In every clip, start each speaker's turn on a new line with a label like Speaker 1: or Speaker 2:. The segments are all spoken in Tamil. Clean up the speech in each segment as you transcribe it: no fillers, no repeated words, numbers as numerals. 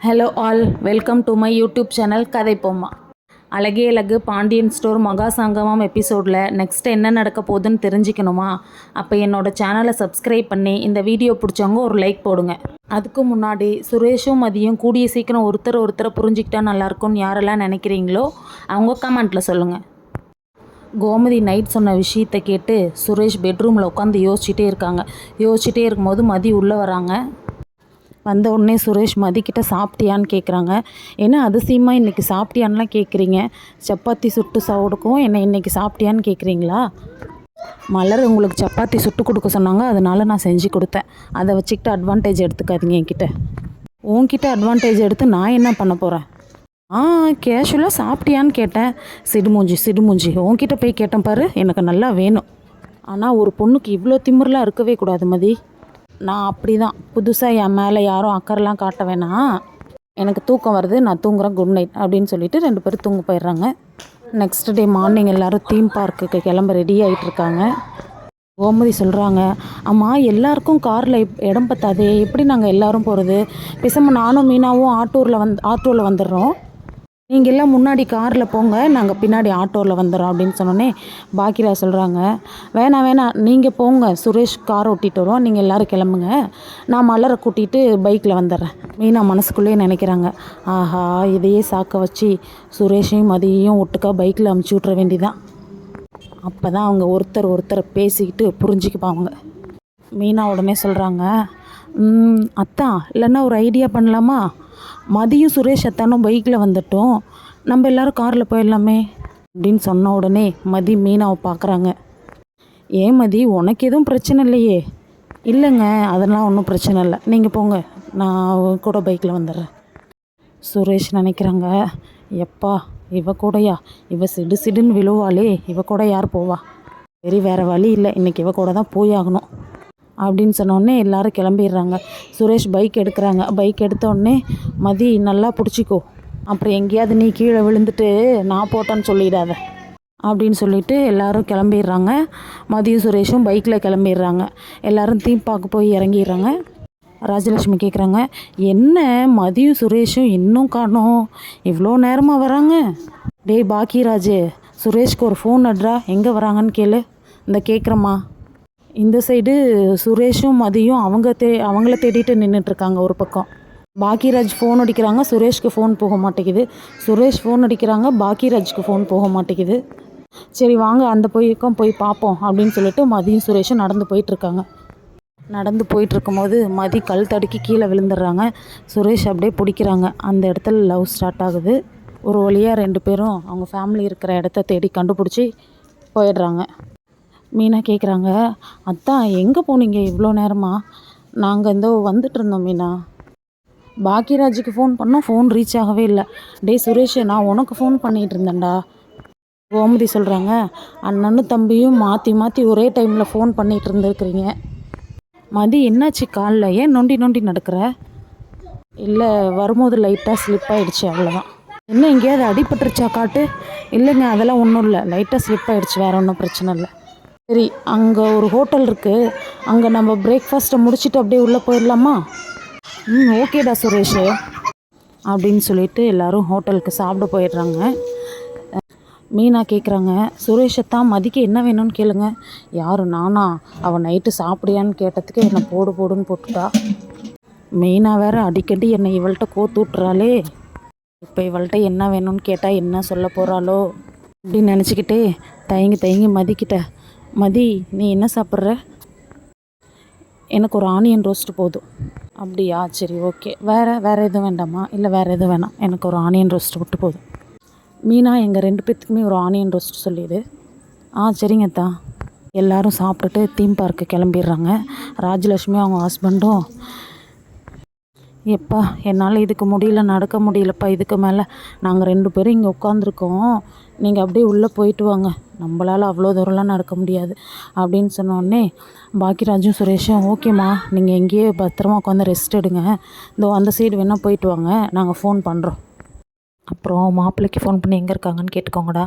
Speaker 1: Hello all, welcome to my YouTube channel கதை பொம்மா. அழகே அழகு பாண்டியன் ஸ்டோர் மகா சங்கமம் எபிசோடில் நெக்ஸ்ட் என்ன நடக்க போகுதுன்னு தெரிஞ்சுக்கணுமா? அப்போ என்னோடய சேனலை சப்ஸ்கிரைப் பண்ணி இந்த வீடியோ பிடிச்சவங்க ஒரு லைக் போடுங்க. அதுக்கு முன்னாடி சுரேஷும் மதியும் கூடிய சீக்கிரம் ஒருத்தரை புரிஞ்சுக்கிட்டா நல்லாயிருக்கும்னு யாரெல்லாம் நினைக்கிறீங்களோ அவங்க கமெண்ட்டில் சொல்லுங்கள். கோமதி நைட் சொன்ன விஷயத்தை கேட்டு சுரேஷ் பெட்ரூமில் உட்காந்து யோசிச்சுட்டே இருக்கும்போது மதி உள்ளே வராங்க. வந்த உடனே சுரேஷ் மதிக்கிட்ட சாப்பிட்டியான்னு கேட்குறாங்க. என்ன அதிசயமாக இன்றைக்கி சாப்பிட்டியான்லாம் கேட்குறீங்க? சப்பாத்தி சுட்டு சாப்பிடுக்கும் என்ன இன்றைக்கி சாப்பிட்டியான்னு கேட்குறீங்களா? மலர் உங்களுக்கு சப்பாத்தி சுட்டு கொடுக்க சொன்னாங்க, அதனால் நான் செஞ்சு கொடுத்தேன். அதை வச்சுக்கிட்டு அட்வான்டேஜ் எடுத்துக்காதீங்க என்கிட்ட. உன்கிட்ட அட்வான்டேஜ் எடுத்து நான் என்ன பண்ண போகிறேன்? கேஷுவலாக சாப்பிட்டியான்னு கேட்டேன். சிடுமூஞ்சி உன்கிட்ட போய் கேட்டேன் பாரு, எனக்கு நல்லா வேணும். ஆனால் ஒரு பொண்ணுக்கு இவ்வளோ திமிரெலாம் இருக்கவே கூடாது மதி. நான் அப்படி தான். புதுசாக என் மேலே யாரும் அக்கறைலாம் காட்ட வேணாம். எனக்கு தூக்கம் வருது, நான் தூங்குறேன், குட் நைட் அப்படின்னு சொல்லிட்டு 2 பேரும் தூங்க போயிடுறாங்க. நெக்ஸ்ட் டே மார்னிங் எல்லோரும் தீம் பார்க்குக்கு கிளம்ப ரெடி ஆகிட்டுருக்காங்க. கோமதி சொல்கிறாங்க, ஆமாம் எல்லாருக்கும் காரில் இடம் பத்தாதே, எப்படி நாங்கள் எல்லோரும் போகிறது? பேசாமல் நானும் மீனாவும் ஆட்டோவில் வந்துடுறோம். நீங்கள் எல்லாம் முன்னாடி காரில் போங்க, நாங்கள் பின்னாடி ஆட்டோவில் வந்துடுறோம் அப்படின்னு சொன்னோன்னே பாக்கியராஜ் சொல்கிறாங்க, வேணாம் நீங்கள் போங்க, சுரேஷ் கார் ஓட்டிகிட்டு வரோம், நீங்கள் எல்லோரும் கிளம்புங்க, நான் மலரை கூட்டிகிட்டு பைக்கில் வந்துடுறேன். மீனா மனசுக்குள்ளேயே நினைக்கிறாங்க, ஆஹா இதையே சாக்க வச்சு சுரேஷையும் மதியையும் ஒட்டுக்கா பைக்கில் அமுச்சு விட்ற வேண்டிதான். அப்போ தான் அவங்க ஒருத்தர் பேசிக்கிட்டு புரிஞ்சுக்குப்பாங்க. மீனா உடனே சொல்கிறாங்க, அத்தா இல்லைன்னா ஒரு ஐடியா பண்ணலாமா? மதியும் சுரேஷ் அத்தானும் பைக்கில் வந்துட்டோம், நம்ம எல்லோரும் காரில் போயிடலாமே அப்படின்னு சொன்ன உடனே மதி மீனாவை பார்க்குறாங்க. ஏன் மதி, உனக்கு எதுவும் பிரச்சனை இல்லையே? இல்லைங்க, அதெல்லாம் ஒன்றும் பிரச்சனை இல்லை, நீங்கள் போங்க, நான் கூட பைக்கில் வந்துடுறேன். சுரேஷ் நினைக்கிறாங்க, எப்பா இவ கூடயா, இவ சிடுன்னு விழுவாளே, இவ கூட யார் போவா? சரி வேறு வழி இல்லை, இன்றைக்கி இவ கூட தான் போய் ஆகணும் அப்படின்னு சொன்னோடனே எல்லோரும் கிளம்பிடுறாங்க. சுரேஷ் பைக் எடுக்கிறாங்க. பைக் எடுத்தோடனே மதி நல்லா பிடிச்சிக்கோ, அப்புறம் எங்கேயாவது நீ கீழே விழுந்துட்டு நான் போட்டேன்னு சொல்லிடாத அப்படின்னு சொல்லிட்டு எல்லோரும் கிளம்பிடுறாங்க. மதியும் சுரேஷும் பைக்கில் கிளம்பிடுறாங்க. எல்லோரும் தீம் பார்க்க போய் இறங்கிடுறாங்க. ராஜலட்சுமி கேட்குறாங்க, என்ன மதியும் சுரேஷும் இன்னும் காணோம், இவ்வளோ நேரமாக வராங்க? டேய் பாக்கியராஜ், சுரேஷ்க்கு ஒரு ஃபோன் அட்ரா, எங்கே வராங்கன்னு கேளு. இந்த கேட்குறம்மா. இந்த சைடு சுரேஷும் மதியும் அவங்கள தேடிட்டு நின்றுட்டுருக்காங்க ஒரு பக்கம். பாக்கியராஜ் ஃபோன் அடிக்கிறாங்க, சுரேஷ்க்கு ஃபோன் போக மாட்டேங்குது. சுரேஷ் ஃபோன் அடிக்கிறாங்க, பாக்கியராஜ்க்கு ஃபோன் போக மாட்டேங்குது. சரி வாங்க அந்த பக்கம் போய் பார்ப்போம் அப்படின்னு சொல்லிட்டு மதியும் சுரேஷும் நடந்து போயிட்டுருக்காங்க. நடந்து போயிட்டுருக்கும்போது மதி கல் தடுக்கி கீழே விழுந்துடுறாங்க. சுரேஷ் அப்படியே பிடிக்கிறாங்க. அந்த இடத்துல லவ் ஸ்டார்ட் ஆகுது. ஒரு வழியாக 2 பேரும் அவங்க ஃபேமிலி இருக்கிற இடத்த தேடி கண்டுபிடிச்சி போயிடுறாங்க. மீனா கேட்குறாங்க, அத்தான் எங்கே போனீங்க இவ்வளோ நேரமாக? நாங்கள் வந்துட்டு இருந்தோம் மீனா. பாக்கியராஜுக்கு ஃபோன் பண்ணோம், ஃபோன் ரீச் ஆகவே இல்லை. டே சுரேஷ், நான் உனக்கு ஃபோன் பண்ணிகிட்டு இருந்தேன்டா. கோமதி சொல்கிறாங்க, அண்ணனும் தம்பியும் மாற்றி ஒரே டைமில் ஃபோன் பண்ணிகிட்டு இருந்துருக்குறீங்க. மதி என்னாச்சு காலில், ஏன் நொண்டி நடக்கிற? இல்லை வரும்போது லைட்டாக ஸ்லிப் ஆகிடுச்சு, அவ்வளோதான். என்ன எங்கேயாவது அடிபட்டுருச்சா காட்டு? இல்லைங்க அதெல்லாம் ஒன்றும் இல்லை, லைட்டாக ஸ்லிப் ஆகிடுச்சு, வேறு ஒன்றும் பிரச்சனை இல்லை. சரி அங்கே ஒரு ஹோட்டல் இருக்குது, அங்கே நம்ம பிரேக்ஃபாஸ்ட்டை முடிச்சுட்டு அப்படியே உள்ளே போயிடலாமா? ஓகேடா சுரேஷ் அப்படின்னு சொல்லிட்டு எல்லோரும் ஹோட்டலுக்கு சாப்பிட போயிடுறாங்க. மீனா கேட்குறாங்க, சுரேஷத்தான் மதிக்க என்ன வேணும்னு கேளுங்க. யார் நானா? அவன் நைட்டு சாப்பிடியான்னு கேட்டதுக்கு என்னை போடுன்னு போட்டுட்டா. மீனா வேறு அடிக்கடி என்னை இவள்கிட்ட கோத்து விட்றாளே, இப்போ இவள்கிட்ட என்ன வேணும்னு கேட்டால் என்ன சொல்ல போகிறாளோ அப்படின்னு நினச்சிக்கிட்டே தயங்கி மதிக்கிட்ட, மதி நீ என்ன சாப்பிட்ற? எனக்கு ஒரு ஆனியன் ரோஸ்ட்டு போதும். அப்படியா, சரி ஓகே. வேறு எதுவும் வேண்டாமா? இல்லை வேறு எதுவும் வேணாம், எனக்கு ஒரு ஆனியன் ரோஸ்ட்டு விட்டு போதும். மீனா எங்கள் 2 பேர்த்துக்குமே ஒரு ஆனியன் ரோஸ்ட் சொல்லிடு. சரிங்க தான். எல்லோரும் சாப்பிட்டுட்டு தீம் பார்க்கு கிளம்பிடுறாங்க. ராஜலட்சுமி அவங்க ஹஸ்பண்டும், எப்பா என்னால் இதுக்கு முடியல, நடக்க முடியலப்பா, இதுக்கு மேலே நாங்கள் 2 பேரும் இங்கே உட்காந்துருக்கோம், நீங்கள் அப்படியே உள்ளே போயிட்டு வாங்க, நம்மளால் அவ்வளோ தூரம்லாம் நடக்க முடியாது அப்படின்னு சொன்னோடனே பாக்கியராஜும் சுரேஷும், ஓகேம்மா நீங்கள் எங்கேயே பத்திரமா உட்காந்து ரெஸ்ட் எடுங்க, அந்த சைடு வேணால் போயிட்டு வாங்க, நாங்கள் ஃபோன் பண்ணுறோம். அப்புறம் மாப்பிள்ளைக்கு ஃபோன் பண்ணி எங்கே இருக்காங்கன்னு கேட்டுக்கோங்கடா.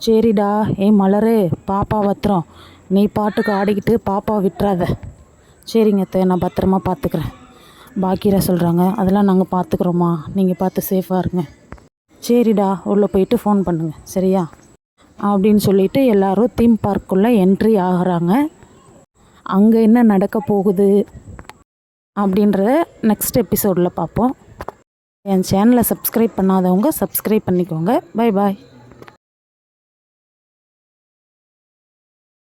Speaker 1: சரிடா. மலரு பாப்பா பத்திரம், நீ பாட்டுக்கு ஆடிக்கிட்டு பாப்பாவை விட்டுறாத. சரிங்க நான் பத்திரமா பார்த்துக்கிறேன். பாக்கியரா சொல்கிறாங்க, அதெல்லாம் நாங்கள் பார்த்துக்குறோம்மா, நீங்கள் பார்த்து சேஃபாக இருங்க. சரிடா, உள்ளே போயிட்டு ஃபோன் பண்ணுங்கள் சரியா அப்படின்னு சொல்லிட்டு எல்லாரும் தீம் பார்க்குள்ளே என்ட்ரி ஆகுறாங்க. அங்கே என்ன நடக்க போகுது அப்படின்றத நெக்ஸ்ட் எபிசோடில் பார்ப்போம். என் சேனலை சப்ஸ்கிரைப் பண்ணாதவங்க சப்ஸ்கிரைப் பண்ணிக்கோங்க. Bye bye.